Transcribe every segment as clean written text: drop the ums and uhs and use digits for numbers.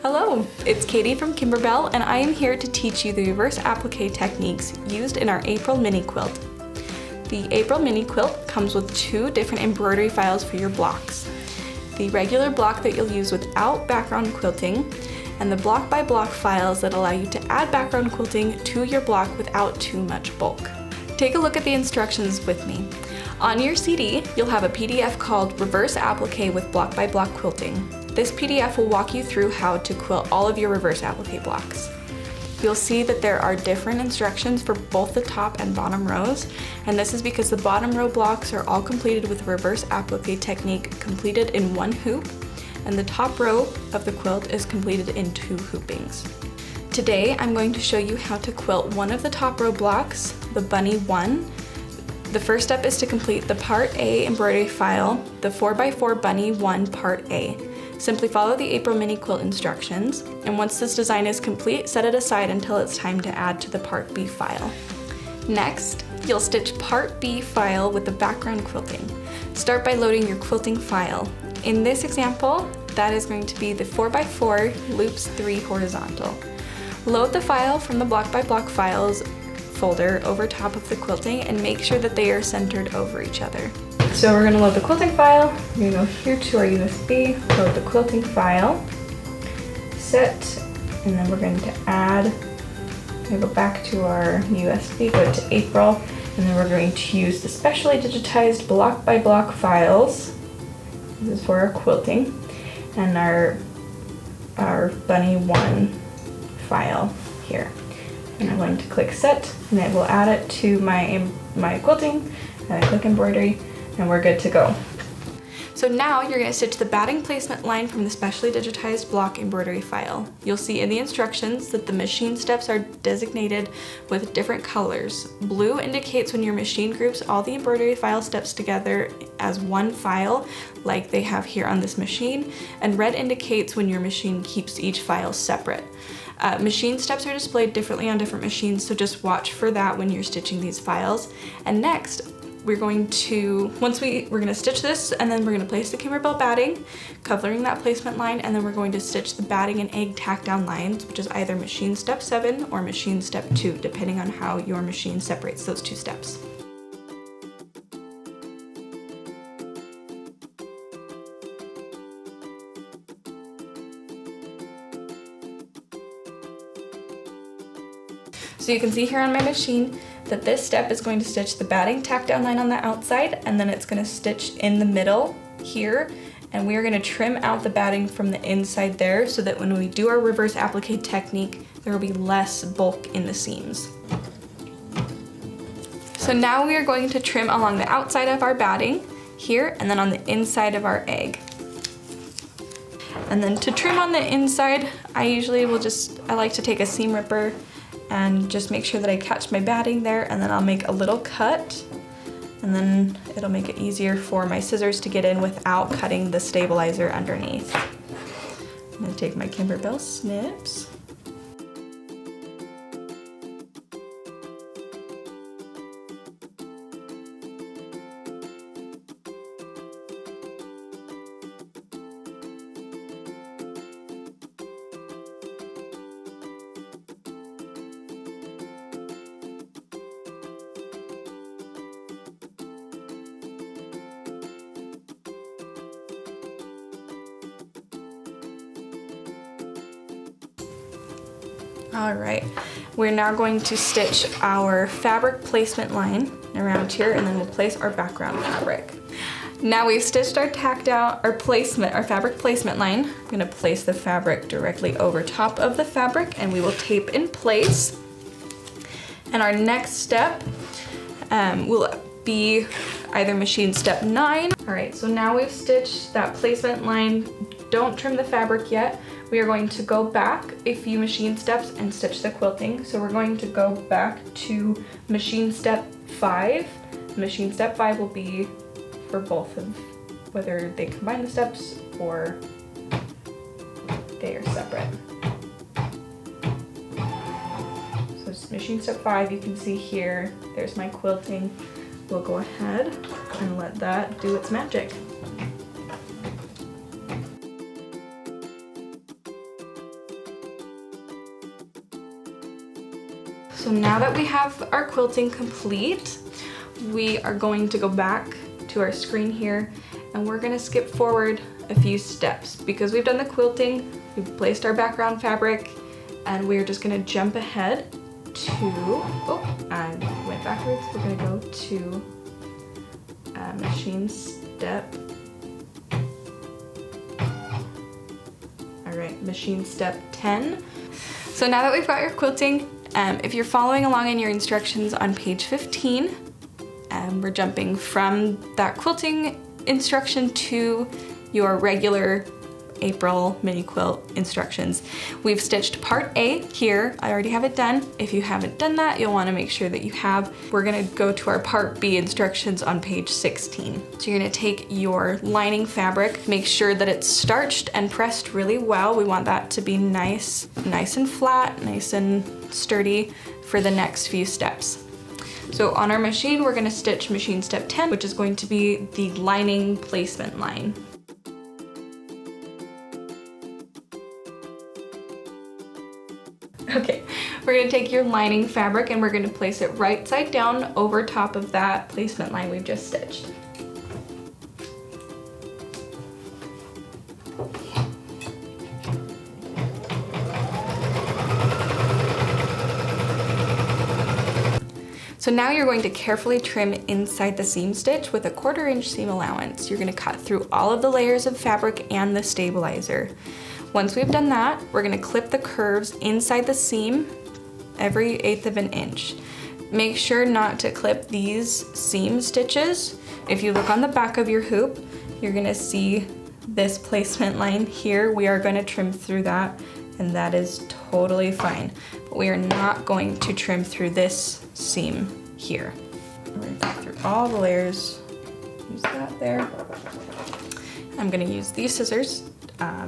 Hello, it's Katie from Kimberbell, and I am here to teach you the reverse applique techniques used in our April Mini Quilt. The April Mini Quilt comes with two different embroidery files for your blocks. The regular block that you'll use without background quilting, and the block by block files that allow you to add background quilting to your block without too much bulk. Take a look at the instructions with me. On your CD, you'll have a PDF called Reverse Applique with Block by Block Quilting. This PDF will walk you through how to quilt all of your reverse applique blocks. You'll see that there are different instructions for both the top and bottom rows, and this is because the bottom row blocks are all completed with reverse applique technique completed in one hoop, and the top row of the quilt is completed in two hoopings. Today, I'm going to show you how to quilt one of the top row blocks, the Bunny 1. The first step is to complete the Part A embroidery file, the 4x4 Bunny 1 Part A. Simply follow the April Mini Quilt instructions, and once this design is complete, set it aside until it's time to add to the Part B file. Next, you'll stitch Part B file with the background quilting. Start by loading your quilting file. In this example, that is going to be the 4x4 loops 3 horizontal. Load the file from the block by block files folder over top of the quilting and make sure that they are centered over each other. So we're going to load the quilting file. We're going to go here to our USB, load the quilting file, set, and then we're going to add, go back to our USB, go to April, and then we're going to use the specially digitized block by block files. This is for our quilting, and our Bunny 1 file here. And I'm going to click set, and it will add it to my quilting, and I click embroidery, and we're good to go. So now you're going to stitch the batting placement line from the specially digitized block embroidery file. You'll see in the instructions that the machine steps are designated with different colors. Blue indicates when your machine groups all the embroidery file steps together as one file, like they have here on this machine, and red indicates when your machine keeps each file separate. Machine steps are displayed differently on different machines, so just watch for that when you're stitching these files. And next, we're going to stitch this, and then we're going to place the Kimberbell batting, covering that placement line, and then we're going to stitch the batting and egg tack down lines, which is either machine step 7 or machine step 2, depending on how your machine separates those two steps. So you can see here on my machine that this step is going to stitch the batting tack down line on the outside, and then it's going to stitch in the middle here, and we are going to trim out the batting from the inside there so that when we do our reverse applique technique, there will be less bulk in the seams. So now we are going to trim along the outside of our batting here, and then on the inside of our egg. And then to trim on the inside, I like to take a seam ripper and just make sure that I catch my batting there, and then I'll make a little cut, and then it'll make it easier for my scissors to get in without cutting the stabilizer underneath. I'm going to take my Kimberbell snips. Alright, we're now going to stitch our fabric placement line around here, and then we'll place our background fabric. Now we've stitched our fabric placement line. I'm going to place the fabric directly over top of the fabric, and we will tape in place. And our next step will be either machine step 9. Alright, so now we've stitched that placement line. Don't trim the fabric yet. We are going to go back a few machine steps and stitch the quilting. So we're going to go back to machine step 5. Machine step 5 will be for both of whether they combine the steps or they are separate. So it's machine step 5, you can see here, there's my quilting. We'll go ahead and let that do its magic. So now that we have our quilting complete, we are going to go back to our screen here and we're gonna skip forward a few steps because we've done the quilting, we've placed our background fabric, and we're just gonna jump ahead to, oh, I went backwards. We're gonna go to machine step. All right, machine step 10. So now that we've got your quilting, if you're following along in your instructions on page 15, we're jumping from that quilting instruction to your regular April mini quilt instructions. We've stitched part A here. I already have it done. If you haven't done that, you'll want to make sure that you have. We're gonna go to our part B instructions on page 16. So you're gonna take your lining fabric, make sure that it's starched and pressed really well. We want that to be nice and flat, nice and sturdy for the next few steps. So on our machine, we're gonna stitch machine step 10, which is going to be the lining placement line. Okay, we're gonna take your lining fabric and we're gonna place it right side down over top of that placement line we've just stitched. So now you're going to carefully trim inside the seam stitch with a 1/4 inch seam allowance. You're gonna cut through all of the layers of fabric and the stabilizer. Once we've done that, we're gonna clip the curves inside the seam every 1/8 of an inch. Make sure not to clip these seam stitches. If you look on the back of your hoop, you're gonna see this placement line here. We are gonna trim through that, and that is totally fine. But we are not going to trim through this seam here. We're gonna go through all the layers. Use that there. I'm gonna use these scissors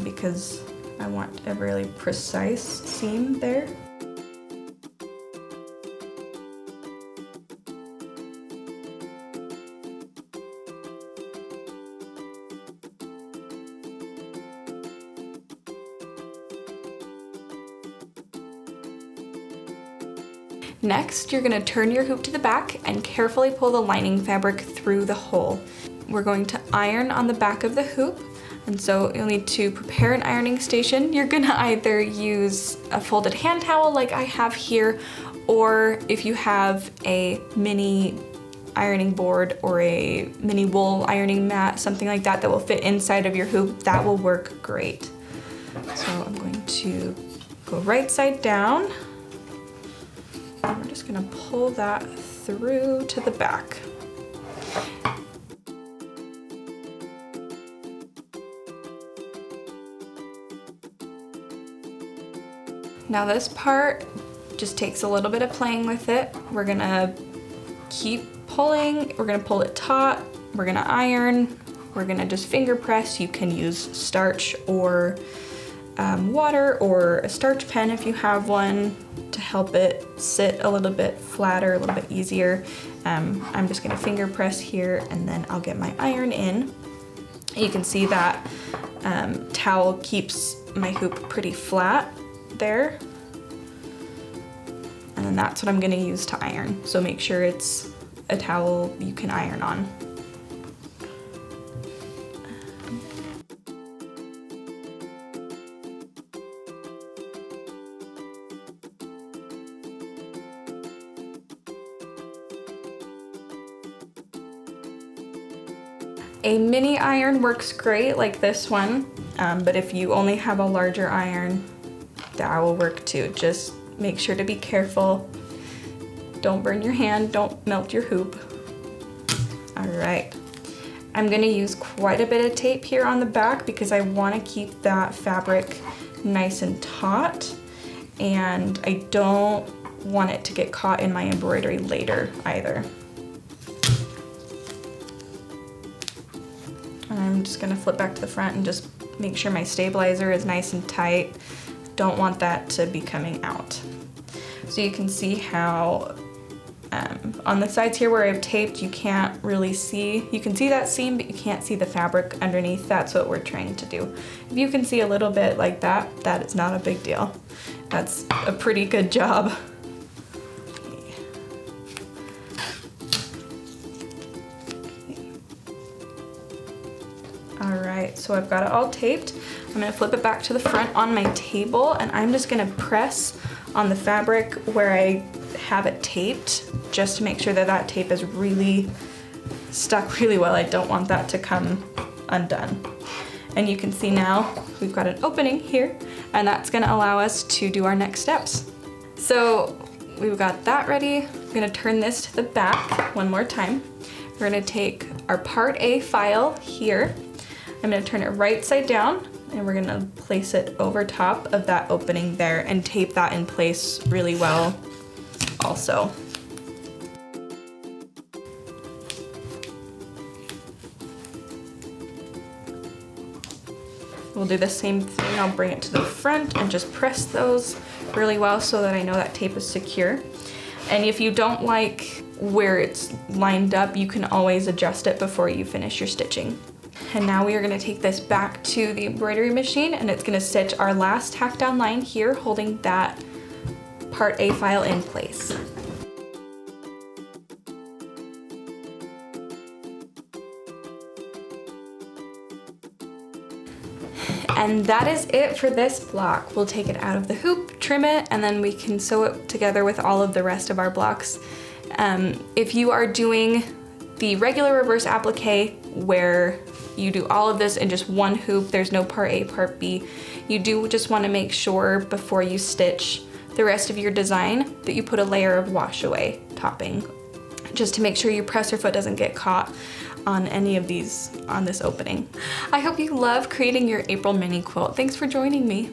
because I want a really precise seam there. Next, you're gonna turn your hoop to the back and carefully pull the lining fabric through the hole. We're going to iron on the back of the hoop, and so you'll need to prepare an ironing station. You're gonna either use a folded hand towel like I have here, or if you have a mini ironing board or a mini wool ironing mat, something like that that will fit inside of your hoop, that will work great. So I'm going to go right side down. And we're just gonna pull that through to the back. Now this part just takes a little bit of playing with it. We're gonna keep pulling, we're gonna pull it taut, we're gonna iron, we're gonna just finger press. You can use starch or water or a starch pen if you have one to help it sit a little bit flatter, a little bit easier. I'm just gonna finger press here and then I'll get my iron in. You can see that towel keeps my hoop pretty flat there. And then that's what I'm gonna use to iron. So make sure it's a towel you can iron on. A mini iron works great like this one, but if you only have a larger iron, that will work too. Just make sure to be careful. Don't burn your hand, don't melt your hoop. All right. I'm gonna use quite a bit of tape here on the back because I wanna keep that fabric nice and taut, and I don't want it to get caught in my embroidery later either. And I'm just gonna flip back to the front and just make sure my stabilizer is nice and tight. Don't want that to be coming out. So you can see how on the sides here where I've taped, you can't really see. You can see that seam, but you can't see the fabric underneath. That's what we're trying to do. If you can see a little bit like that, that is not a big deal. That's a pretty good job. All right, so I've got it all taped. I'm gonna flip it back to the front on my table, and I'm just gonna press on the fabric where I have it taped, just to make sure that that tape is really stuck really well. I don't want that to come undone. And you can see now we've got an opening here, and that's gonna allow us to do our next steps. So we've got that ready. I'm gonna turn this to the back one more time. We're gonna take our part A file here. I'm gonna turn it right side down, and we're gonna place it over top of that opening there and tape that in place really well also. We'll do the same thing. I'll bring it to the front and just press those really well so that I know that tape is secure. And if you don't like where it's lined up, you can always adjust it before you finish your stitching. And now we are gonna take this back to the embroidery machine, and it's gonna stitch our last tack down line here, holding that part A file in place. And that is it for this block. We'll take it out of the hoop, trim it, and then we can sew it together with all of the rest of our blocks. If you are doing the regular reverse applique where you do all of this in just one hoop, there's no part A, part B, you do just want to make sure before you stitch the rest of your design that you put a layer of wash away topping, just to make sure your presser foot doesn't get caught on any of these on this opening. I hope you love creating your April mini quilt. Thanks for joining me.